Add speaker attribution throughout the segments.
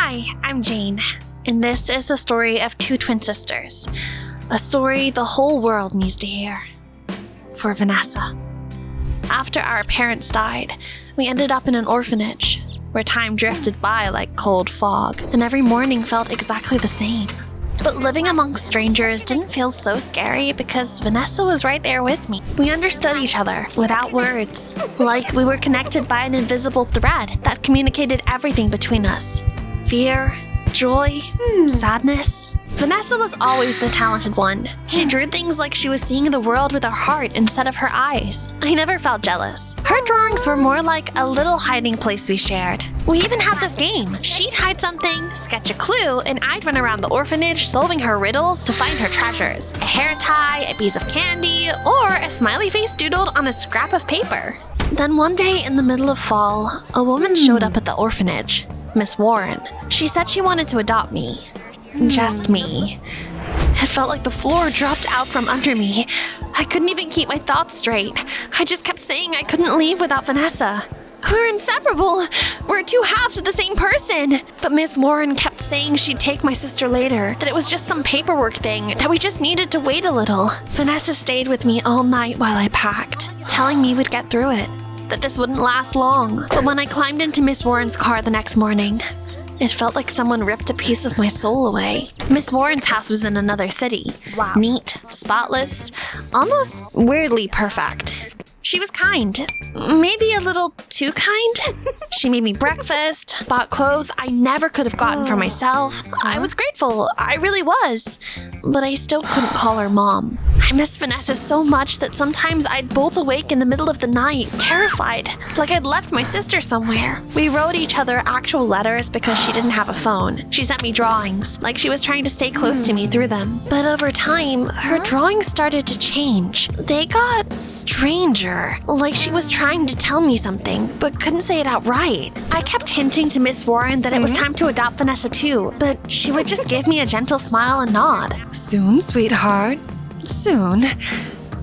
Speaker 1: Hi, I'm Jane, and this is the story of two twin sisters. A story the whole world needs to hear. For Vanessa. After our parents died, we ended up in an orphanage, where time drifted by like cold fog, and every morning felt exactly the same. But living amongst strangers didn't feel so scary because Vanessa was right there with me. We understood each other without words, like we were connected by an invisible thread that communicated everything between us. Fear, joy, sadness. Vanessa was always the talented one. She drew things like she was seeing the world with her heart instead of her eyes. I never felt jealous. Her drawings were more like a little hiding place we shared. We even had this game. She'd hide something, sketch a clue, and I'd run around the orphanage solving her riddles to find her treasures. A hair tie, a piece of candy, or a smiley face doodled on a scrap of paper. Then one day in the middle of fall, a woman showed up at the orphanage. Miss Warren. She said she wanted to adopt me. Just me. It felt like the floor dropped out from under me. I couldn't even keep my thoughts straight. I just kept saying I couldn't leave without Vanessa. We're inseparable. We're two halves of the same person. But Miss Warren kept saying she'd take my sister later, that it was just some paperwork thing, that we just needed to wait a little. Vanessa stayed with me all night while I packed, telling me we'd get through it, that this wouldn't last long. But when I climbed into Miss Warren's car the next morning, it felt like someone ripped a piece of my soul away. Miss Warren's house was in another city. Wow. Neat, spotless, almost weirdly perfect. She was kind. Maybe a little too kind. She made me breakfast, bought clothes I never could have gotten for myself. I was grateful. I really was. But I still couldn't call her mom. I missed Vanessa so much that sometimes I'd bolt awake in the middle of the night, terrified, like I'd left my sister somewhere. We wrote each other actual letters because she didn't have a phone. She sent me drawings, like she was trying to stay close to me through them. But over time, her drawings started to change. They got stranger, like she was trying to tell me something, but couldn't say it outright. I kept hinting to Miss Warren that it was time to adopt Vanessa too, but she would just give me a gentle smile and nod.
Speaker 2: Soon, sweetheart. Soon.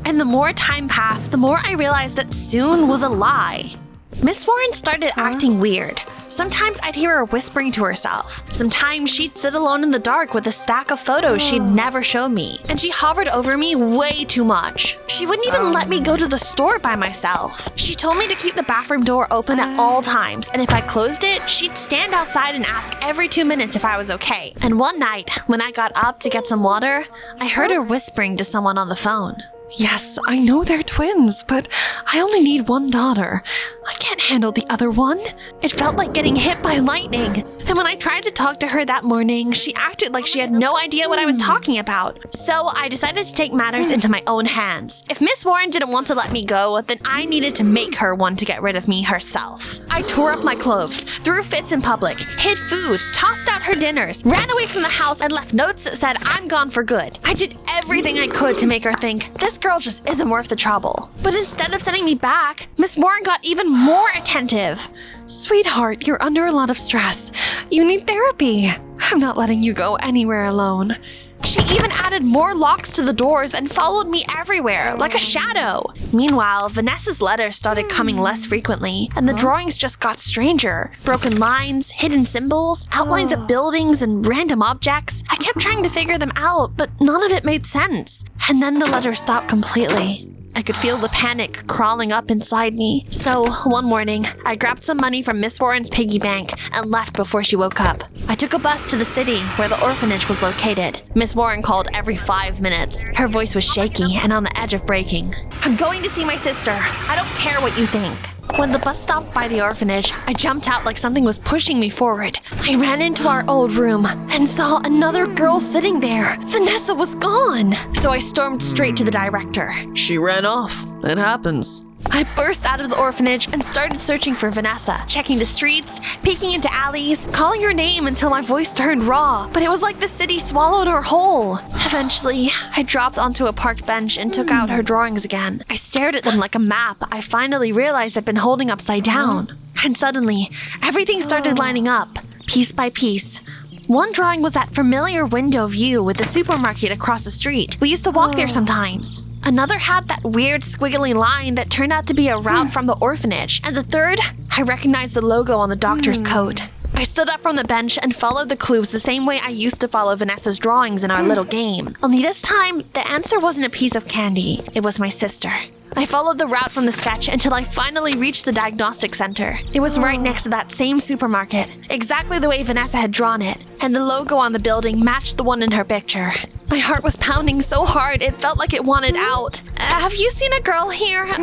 Speaker 1: And the more time passed, the more I realized that soon was a lie. Miss Warren started acting weird. Sometimes I'd hear her whispering to herself. Sometimes she'd sit alone in the dark with a stack of photos she'd never show me. And she hovered over me way too much. She wouldn't even let me go to the store by myself. She told me to keep the bathroom door open at all times, and if I closed it, she'd stand outside and ask every 2 minutes if I was okay. And one night, when I got up to get some water, I heard her whispering to someone on the phone.
Speaker 2: Yes, I know they're twins, but I only need one daughter. I can't handle the other one.
Speaker 1: It felt like getting hit by lightning. And when I tried to talk to her that morning, she acted like she had no idea what I was talking about. So I decided to take matters into my own hands. If Miss Warren didn't want to let me go, then I needed to make her want to get rid of me herself. I tore up my clothes, threw fits in public, hid food, tossed out her dinners, ran away from the house, and left notes that said I'm gone for good. I did everything I could to make her think this girl just isn't worth the trouble. But instead of sending me back, Miss Warren got even more attentive.
Speaker 2: Sweetheart, you're under a lot of stress. You need therapy. I'm not letting you go anywhere alone.
Speaker 1: She even added more locks to the doors and followed me everywhere, like a shadow. Meanwhile, Vanessa's letters started coming less frequently, and the drawings just got stranger. Broken lines, hidden symbols, outlines of buildings and random objects. I kept trying to figure them out, but none of it made sense. And then the letters stopped completely. I could feel the panic crawling up inside me. So, one morning, I grabbed some money from Miss Warren's piggy bank and left before she woke up. I took a bus to the city where the orphanage was located. Miss Warren called every 5 minutes. Her voice was shaky and on the edge of breaking. I'm going to see my sister. I don't care what you think. When the bus stopped by the orphanage, I jumped out like something was pushing me forward. I ran into our old room and saw another girl sitting there. Vanessa was gone. So I stormed straight to the director.
Speaker 3: She ran off. It happens.
Speaker 1: I burst out of the orphanage and started searching for Vanessa, checking the streets, peeking into alleys, calling her name until my voice turned raw. But it was like the city swallowed her whole. Eventually, I dropped onto a park bench and took out her drawings again. I stared at them like a map I finally realized I'd been holding upside down. And suddenly, everything started lining up, piece by piece. One drawing was that familiar window view with the supermarket across the street. We used to walk there sometimes. Another had that weird squiggly line that turned out to be a route from the orphanage. And the third, I recognized the logo on the doctor's coat. I I stood up from the bench and followed the clues the same way I used to follow Vanessa's drawings in our little game. Only this time, the answer wasn't a piece of candy. It was my sister. I followed the route from the sketch until I finally reached the diagnostic center. It was right next to that same supermarket, exactly the way Vanessa had drawn it, and the logo on the building matched the one in her picture. My heart was pounding so hard it felt like it wanted out. Have you seen a girl here?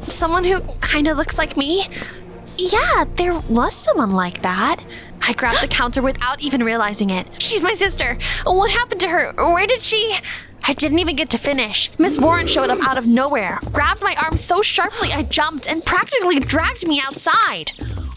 Speaker 1: Someone who kind of looks like me? Yeah, there was someone like that. I grabbed the counter without even realizing it. She's my sister. What happened to her? Where did she... I didn't even get to finish. Miss Warren showed up out of nowhere, grabbed my arm so sharply I jumped and practically dragged me outside.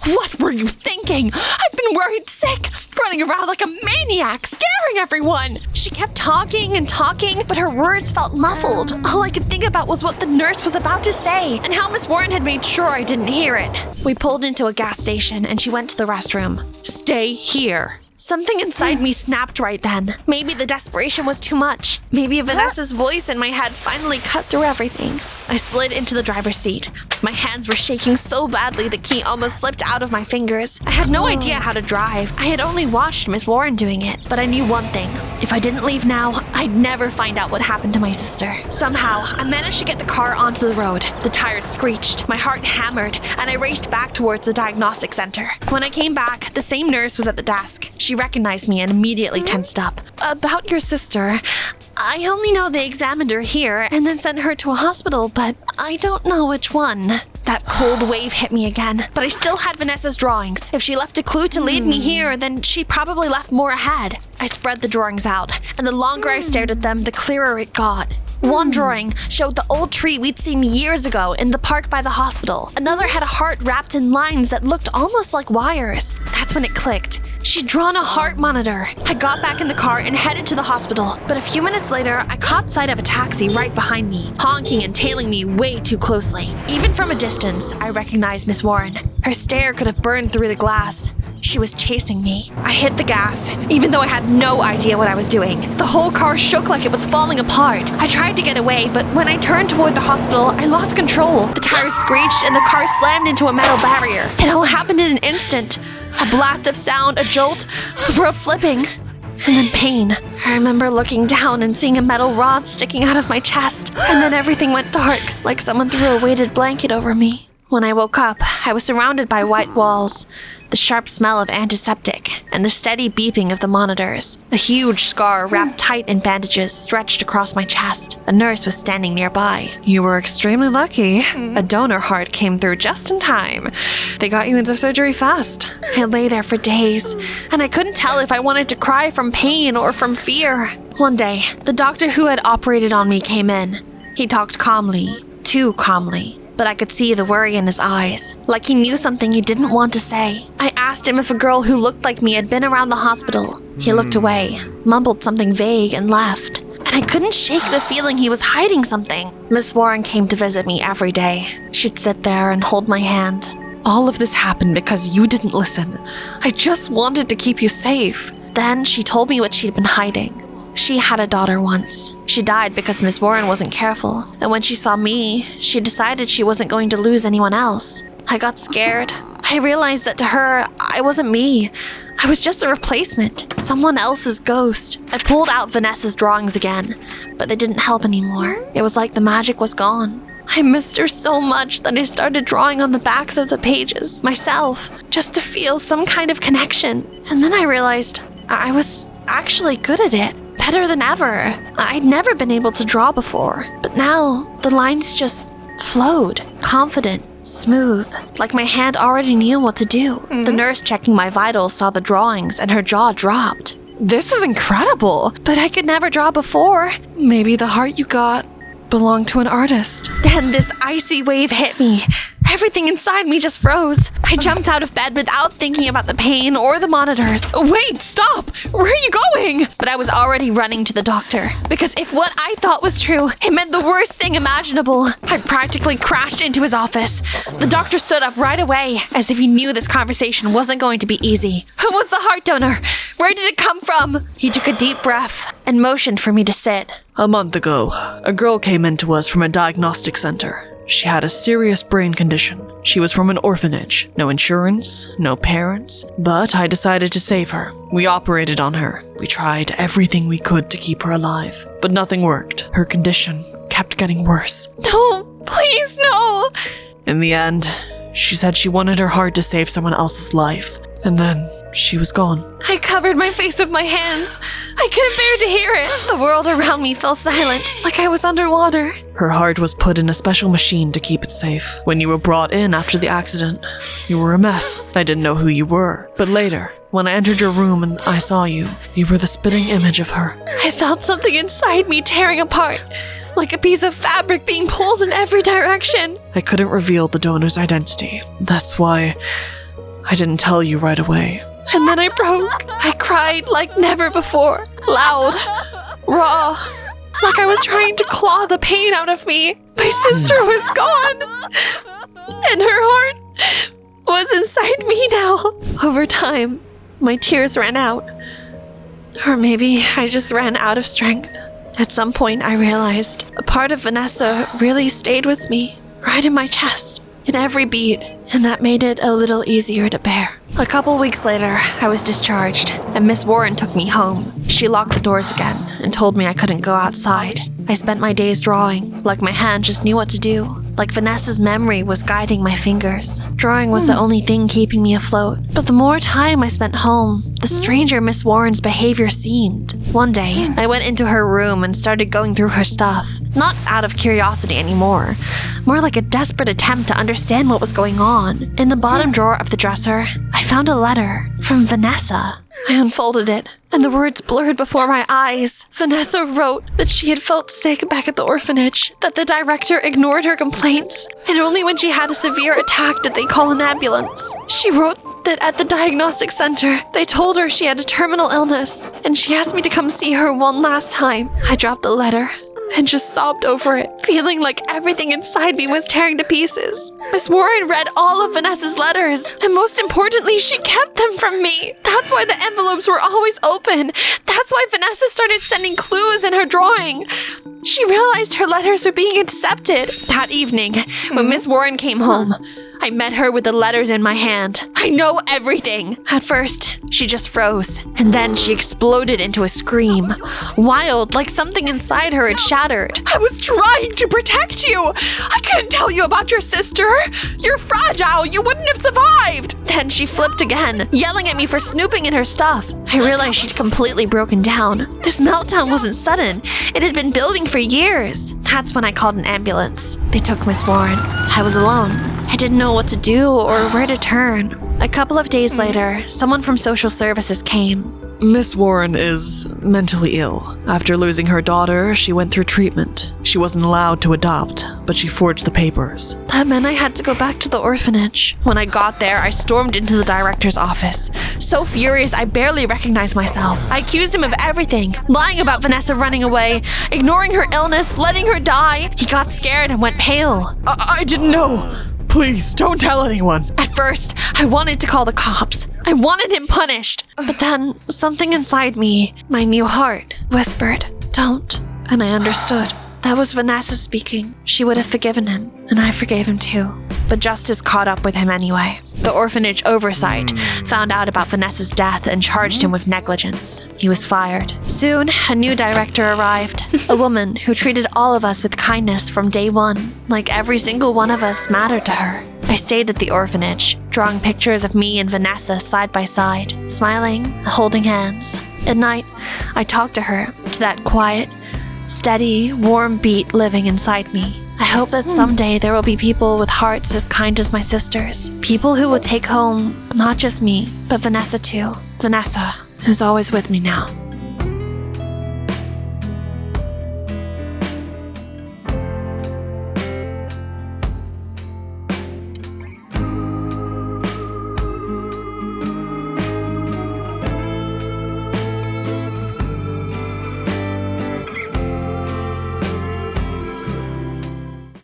Speaker 1: What were you thinking? I've been worried sick, running around like a maniac, scaring everyone. She kept talking and talking, but her words felt muffled. All I could think about was what the nurse was about to say and how Miss Warren had made sure I didn't hear it. We pulled into a gas station and she went to the restroom. Stay here. Something inside me snapped right then. Maybe the desperation was too much. Maybe Vanessa's voice in my head finally cut through everything. I slid into the driver's seat. My hands were shaking so badly the key almost slipped out of my fingers. I had no idea how to drive. I had only watched Miss Warren doing it. But I knew one thing. If I didn't leave now, I'd never find out what happened to my sister. Somehow, I managed to get the car onto the road. The tires screeched, my heart hammered, and I raced back towards the diagnostic center. When I came back, the same nurse was at the desk. She recognized me and immediately tensed up. About your sister, I only know they examined her here and then sent her to a hospital, but I don't know which one. That cold wave hit me again, but I still had Vanessa's drawings. If she left a clue to lead me here, then she probably left more ahead. I spread the drawings out, and the longer I stared at them, the clearer it got. One drawing showed the old tree we'd seen years ago in the park by the hospital. Another had a heart wrapped in lines that looked almost like wires. That's when it clicked. She'd drawn a heart monitor. I got back in the car and headed to the hospital, but a few minutes later, I caught sight of a taxi right behind me, honking and tailing me way too closely. Even from a distance, I recognized Miss Warren. Her stare could have burned through the glass. She was chasing me. I hit the gas, even though I had no idea what I was doing. The whole car shook like it was falling apart. I tried to get away, but when I turned toward the hospital, I lost control. The tires screeched and the car slammed into a metal barrier. It all happened in an instant. A blast of sound, a jolt, the road flipping, and then pain. I remember looking down and seeing a metal rod sticking out of my chest, and then everything went dark, like someone threw a weighted blanket over me. When I woke up, I was surrounded by white walls, the sharp smell of antiseptic, and the steady beeping of the monitors. A huge scar wrapped tight in bandages stretched across my chest. A nurse was standing nearby.
Speaker 2: You were extremely lucky. A donor heart came through just in time. They got you into surgery fast.
Speaker 1: I lay there for days, and I couldn't tell if I wanted to cry from pain or from fear. One day, the doctor who had operated on me came in. He talked calmly, too calmly. But I could see the worry in his eyes, like he knew something he didn't want to say. I asked him if a girl who looked like me had been around the hospital. He looked away, mumbled something vague, and left. And I couldn't shake the feeling he was hiding something. Miss Warren came to visit me every day. She'd sit there and hold my hand.
Speaker 2: All of this happened because you didn't listen. I just wanted to keep you safe.
Speaker 1: Then she told me what she'd been hiding. She had a daughter once. She died because Miss Warren wasn't careful. And when she saw me, she decided she wasn't going to lose anyone else. I got scared. I realized that to her, I wasn't me. I was just a replacement. Someone else's ghost. I pulled out Vanessa's drawings again, but they didn't help anymore. It was like the magic was gone. I missed her so much that I started drawing on the backs of the pages myself, just to feel some kind of connection. And then I realized I was actually good at it. Better than ever. I'd never been able to draw before, but now the lines just flowed, confident, smooth, like my hand already knew what to do. The nurse checking my vitals saw the drawings and her jaw dropped.
Speaker 2: This is incredible.
Speaker 1: But I could never draw before.
Speaker 2: Maybe the heart you got belonged to an artist.
Speaker 1: Then this icy wave hit me. Everything inside me just froze. I jumped out of bed without thinking about the pain or the monitors.
Speaker 2: Wait, stop! Where are you going?
Speaker 1: But I was already running to the doctor. Because if what I thought was true, it meant the worst thing imaginable. I practically crashed into his office. The doctor stood up right away, as if he knew this conversation wasn't going to be easy. Who was the heart donor? Where did it come from? He took a deep breath and motioned for me to sit.
Speaker 3: A month ago, a girl came in to us from a diagnostic center. She had a serious brain condition. She was from an orphanage. No insurance, no parents. But I decided to save her. We operated on her. We tried everything we could to keep her alive. But nothing worked. Her condition kept getting worse.
Speaker 2: No, please, no.
Speaker 3: In the end, she said she wanted her heart to save someone else's life. And then she was gone.
Speaker 2: I covered my face with my hands. I couldn't bear to hear it. The world around me fell silent, like I was underwater.
Speaker 3: Her heart was put in a special machine to keep it safe. When you were brought in after the accident, you were a mess. I didn't know who you were. But later, when I entered your room and I saw you, you were the spitting image of her.
Speaker 2: I felt something inside me tearing apart, like a piece of fabric being pulled in every direction.
Speaker 3: I couldn't reveal the donor's identity. That's why I didn't tell you right away.
Speaker 2: And then I broke. I cried like never before. Loud. Raw. Like I was trying to claw the pain out of me. My sister was gone. And her heart was inside me now. Over time, my tears ran out. Or maybe I just ran out of strength. At some point, I realized a part of Vanessa really stayed with me, right in my chest, in every beat, and that made it a little easier to bear. A couple weeks later, I was discharged, and Miss Warren took me home. She locked the doors again and told me I couldn't go outside. I spent my days drawing, like my hand just knew what to do, like Vanessa's memory was guiding my fingers. Drawing was the only thing keeping me afloat. But the more time I spent home, the stranger Miss Warren's behavior seemed. One day, I went into her room and started going through her stuff, not out of curiosity anymore, more like a desperate attempt to understand what was going on. In the bottom drawer of the dresser, I found a letter from Vanessa. I unfolded it, and the words blurred before my eyes. Vanessa wrote that she had felt sick back at the orphanage, that the director ignored her complaints, and only when she had a severe attack did they call an ambulance. She wrote that at the diagnostic center, they told her she had a terminal illness, and she asked me to come see her one last time. I dropped the letter and just sobbed over it, feeling like everything inside me was tearing to pieces. Miss Warren read all of Vanessa's letters, and most importantly, she kept them from me. That's why the envelopes were always open. That's why Vanessa started sending clues in her drawing. She realized her letters were being accepted. That evening, when Miss Warren came home, I met her with the letters in my hand. I know everything. At first, she just froze, and then she exploded into a scream. Wild, like something inside her had shattered. I was trying to protect you. I couldn't tell you about your sister. You're fragile. You wouldn't have survived. Then she flipped again, yelling at me for snooping in her stuff. I realized she'd completely broken down. This meltdown wasn't sudden. It had been building for years. That's when I called an ambulance. They took Miss Warren. I was alone. I didn't know what to do or where to turn. A couple of days later, someone from social services came.
Speaker 3: Miss Warren is mentally ill. After losing her daughter, she went through treatment. She wasn't allowed to adopt, but she forged the papers.
Speaker 2: That meant I had to go back to the orphanage. When I got there, I stormed into the director's office. So furious, I barely recognized myself. I accused him of everything, lying about Vanessa running away, ignoring her illness, letting her die. He got scared and went pale.
Speaker 3: I didn't know. Please, don't tell anyone.
Speaker 2: At first, I wanted to call the cops. I wanted him punished. But then, something inside me, my new heart, whispered, "Don't." And I understood. That was Vanessa speaking. She would have forgiven him, and I forgave him too. But justice caught up with him anyway. The orphanage oversight found out about Vanessa's death and charged him with negligence. He was fired. Soon, a new director arrived. A woman who treated all of us with kindness from day one. Like every single one of us mattered to her. I stayed at the orphanage, drawing pictures of me and Vanessa side by side, smiling, holding hands. At night, I talked to her, to that quiet, steady, warm beat living inside me. I hope that someday there will be people with hearts as kind as my sister's. People who will take home not just me, but Vanessa too. Vanessa, who's always with me now.